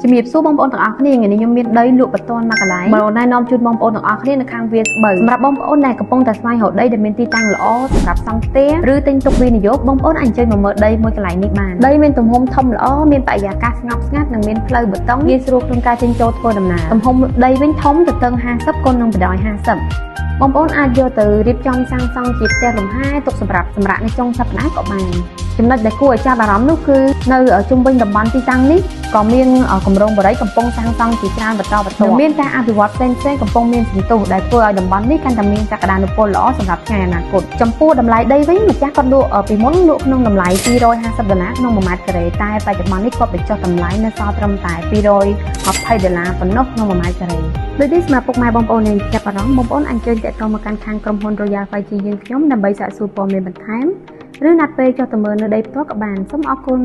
ជំរាបសួរបងប្អូនទាំងអស់គ្នាថ្ងៃនេះខ្ញុំមានដីលក់បន្ទាន់មកកន្លែងមកណែនាំជូនបងប្អូនទាំងអស់គ្នានៅខាងវាលស្បូវសម្រាប់បងប្អូនដែលកំពុងតែស្វែងរកដីដែលមានទីតាំងល្អសម្រាប់សង់ផ្ទះឬទិញទុកវិនិយោគបងប្អូនអាចអញ្ជើញមកមើលដីមួយកន្លែងនេះបានដីមានទំហំធំល្អមានបរិយាកាសស្ងប់ស្ងាត់និងមានផ្លូវបេតុងងាយស្រួលក្នុងការចេញចូលធ្វើដំណើរទំហំដីវិញធំទទឹង50គុណនឹង150បងប្អូនអាចយកទៅរៀបចំសាងសង់ជាផ្ទះលំហែទុកសម្រាប់សម្រាកនៅចុងសប្តាហ៍ក៏បានចំណុចដែលគួរឲ្យចាប់អារម្មណ៍នោះគឺនៅជុំវិញតំបន់ទីតាំងនេះក៏មានគម្រោងបរិយាកំពុងសាងសង់ជាច្រើនបន្តមានការអភិវឌ្ឍផ្សេងៗកំពុងមានសន្ទុះដែលធ្វើឲ្យតំបន់នេះកាន់តែមានសក្តានុពលល្អសម្រាប់ថ្ងៃអនាគតចំពោះតម្លៃដីវិញម្ចាស់គាត់លក់ពីមុនលក់ក្នុងតម្លៃ$250ក្នុង1ម៉ែត្រការ៉េតែបច្ចុប្បន្ននេះគាត់បញ្ចុះតម្លៃនៅសល់ត្រឹមតែ$220ប៉ុណ្ណោះក្នុង1ម៉ែត្រការ៉េដូចនេះសម្រាប់ពុកម៉ែបងប្អូនដែលចាប់អារម្មណ៍បងប្អូនអញ្ជើញទាក់ទងមកកាន់ខាងក្រុមហ៊ុន Royal 5G យើងខ្ញុំដើម្បីសាកសួរព័ត៌មានបន្ថែមឬណាត់ពេលចុះទៅមើលនៅដីផ្ទាល់ក៏បានសូមអរគុណ